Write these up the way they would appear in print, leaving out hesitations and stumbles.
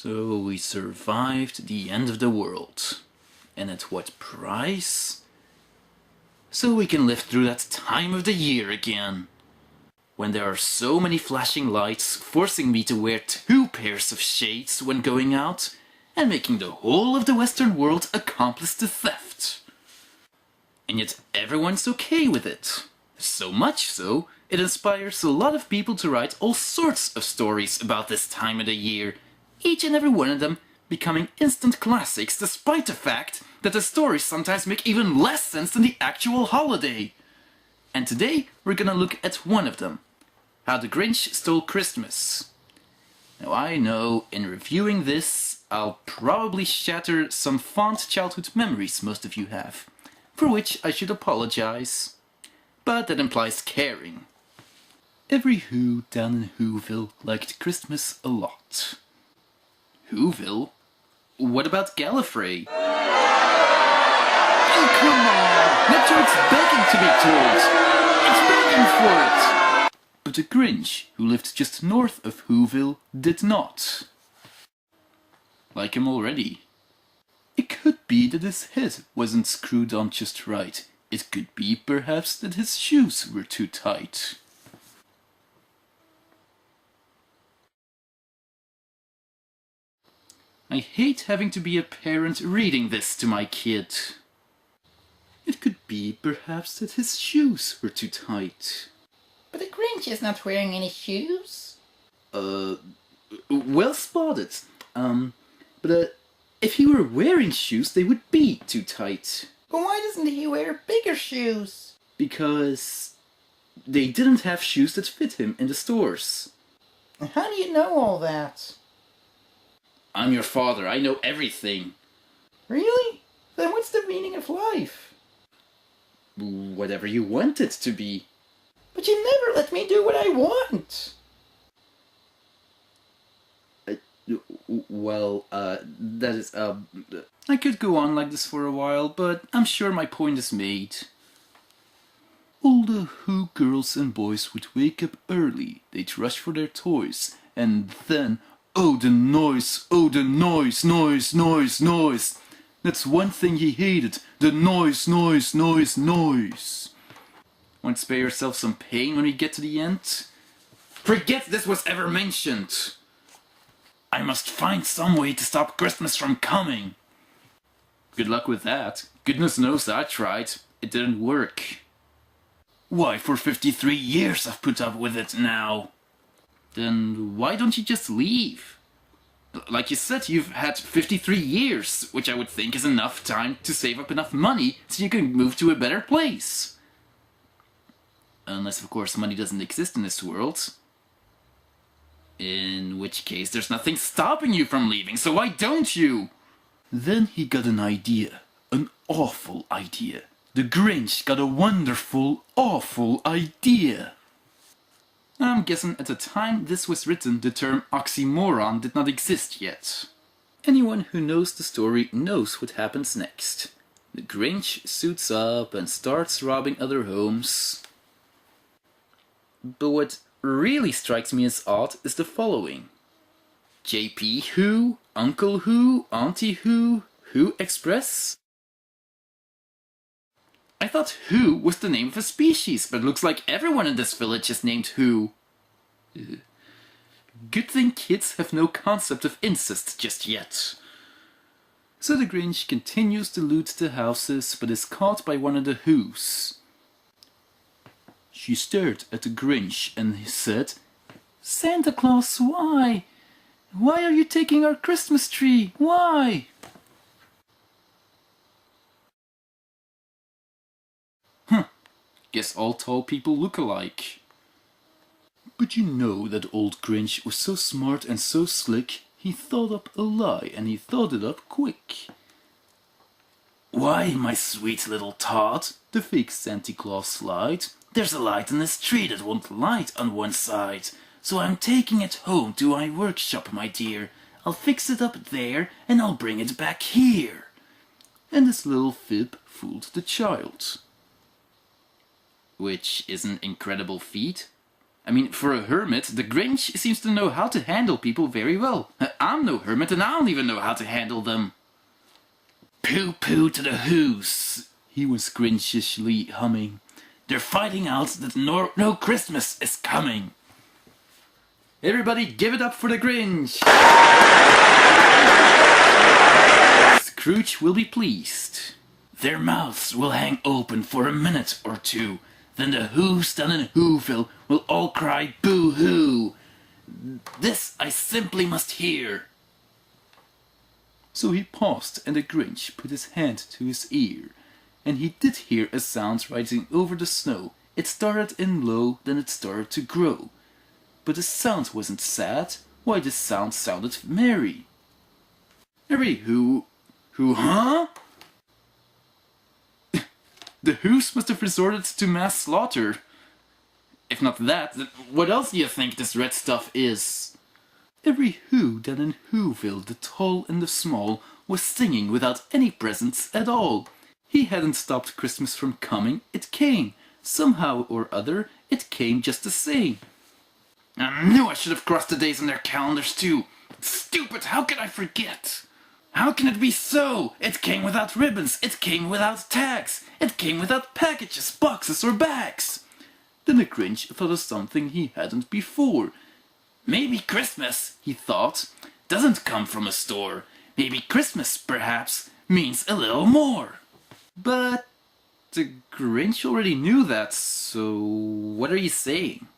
So we survived the end of the world. And at what price? So we can live through that time of the year again. When there are so many flashing lights forcing me to wear 2 pairs of shades when going out, and making the whole of the Western world accomplice the theft. And yet everyone's okay with it. So much so, it inspires a lot of people to write all sorts of stories about this time of the year, each and every one of them becoming instant classics despite the fact that the stories sometimes make even less sense than the actual holiday. And today we're gonna look at one of them. How the Grinch Stole Christmas. Now I know, in reviewing this, I'll probably shatter some fond childhood memories most of you have, for which I should apologize. But that implies caring. Every Who down in Whoville liked Christmas a lot. Whoville? What about Gallifrey? Oh, come on! Metroid's begging to be told! It's begging for it! But the Grinch, who lived just north of Whoville, did not. Like him already. It could be that his head wasn't screwed on just right. It could be, perhaps, that his shoes were too tight. I hate having to be a parent reading this to my kid. It could be, perhaps, that his shoes were too tight. But the Grinch is not wearing any shoes. Well spotted. But if he were wearing shoes, they would be too tight. But why doesn't he wear bigger shoes? Because they didn't have shoes that fit him in the stores. How do you know all that? I'm your father, I know everything. Really? Then what's the meaning of life? Whatever you want it to be. But you never let me do what I want. That is, I could go on like this for a while, but I'm sure my point is made. All the Who girls and boys would wake up early, they'd rush for their toys, and then, oh the noise, noise, noise, noise. That's one thing he hated, the noise, noise, noise, noise. Want to spare yourself some pain when we get to the end? Forget this was ever mentioned! I must find some way to stop Christmas from coming. Good luck with that. Goodness knows I tried. It didn't work. Why, for 53 years I've put up with it now. Then why don't you just leave? Like you said, you've had 53 years, which I would think is enough time to save up enough money so you can move to a better place. Unless, of course, money doesn't exist in this world. In which case, there's nothing stopping you from leaving, so why don't you? Then he got an idea. An awful idea. The Grinch got a wonderful, awful idea. I'm guessing at the time this was written, the term oxymoron did not exist yet. Anyone who knows the story knows what happens next. The Grinch suits up and starts robbing other homes. But what really strikes me as odd is the following. JP Who, Uncle Who, Auntie Who, Who Express? I thought Who was the name of a species, but it looks like everyone in this village is named Who. Good thing kids have no concept of incest just yet. So the Grinch continues to loot the houses, but is caught by one of the Whos. She stared at the Grinch and he said, "Santa Claus, why? Why are you taking our Christmas tree? Why?" Guess all tall people look alike. But you know that old Grinch was so smart and so slick, he thought up a lie and he thought it up quick. "Why, my sweet little tot," the fake Santa Claus lied, "there's a light in this tree that won't light on one side. So I'm taking it home to my workshop, my dear. I'll fix it up there and I'll bring it back here." And this little fib fooled the child. Which is an incredible feat. I mean, for a hermit, the Grinch seems to know how to handle people very well. I'm no hermit and I don't even know how to handle them. Pooh-pooh to the who's, he was Grinchishly humming. They're fighting out that no Christmas is coming. Everybody give it up for the Grinch! Scrooge will be pleased. Their mouths will hang open for a minute or two. Then the who's done in Whoville will all cry boo-hoo. This I simply must hear. So he paused and the Grinch put his hand to his ear. And he did hear a sound rising over the snow. It started in low, then it started to grow. But the sound wasn't sad. Why, the sound sounded merry. Every who, huh? The Who's must have resorted to mass slaughter. If not that, then what else do you think this red stuff is? Every Who then in Whoville, the tall and the small, was singing without any presents at all. He hadn't stopped Christmas from coming, it came. Somehow or other, it came just the same. I knew I should have crossed the days on their calendars too. Stupid, how could I forget? How can it be so? It came without ribbons, it came without tags, it came without packages, boxes or bags. Then the Grinch thought of something he hadn't before. Maybe Christmas, he thought, doesn't come from a store. Maybe Christmas, perhaps, means a little more. But the Grinch already knew that, so what are you saying?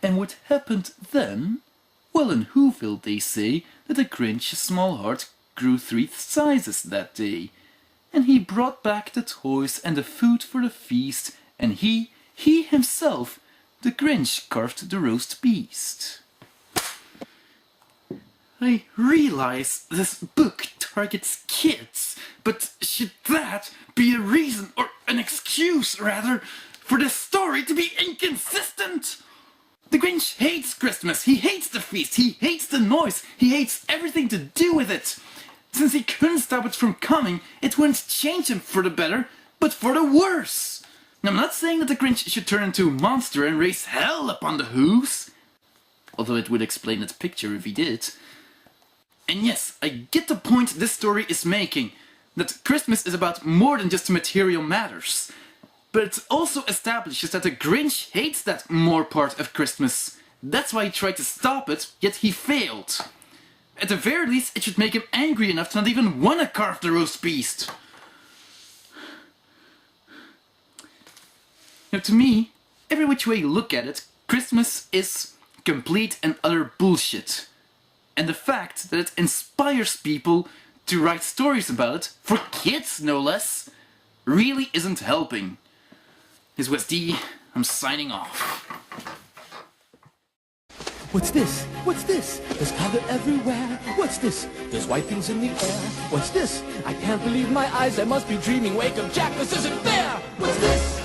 And what happened then? Well, in Whoville they say that the Grinch's small heart grew 3 sizes that day. And he brought back the toys and the food for the feast, and he himself, the Grinch, carved the roast beast. I realize this book targets kids, but should that be a reason, or an excuse rather, for the story to be inconsistent? The Grinch hates Christmas, he hates the feast, he hates the noise, he hates everything to do with it. Since he couldn't stop it from coming, it wouldn't change him for the better, but for the worse. Now, I'm not saying that the Grinch should turn into a monster and raise hell upon the Who's, although it would explain that picture if he did. And yes, I get the point this story is making, that Christmas is about more than just material matters. But it also establishes that the Grinch hates that more part of Christmas. That's why he tried to stop it, yet he failed. At the very least, it should make him angry enough to not even want to carve the roast beast. Now, to me, every which way you look at it, Christmas is complete and utter bullshit. And the fact that it inspires people to write stories about it, for kids no less, really isn't helping. This was D. I'm signing off. What's this? What's this? There's color everywhere. What's this? There's white things in the air. What's this? I can't believe my eyes. I must be dreaming. Wake up, Jack. This isn't fair. What's this?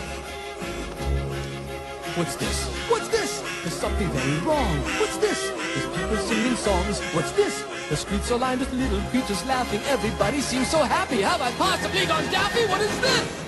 What's this? What's this? There's something very wrong. What's this? There's people singing songs. What's this? The streets are lined with little creatures laughing. Everybody seems so happy. Have I possibly gone daffy? What is this?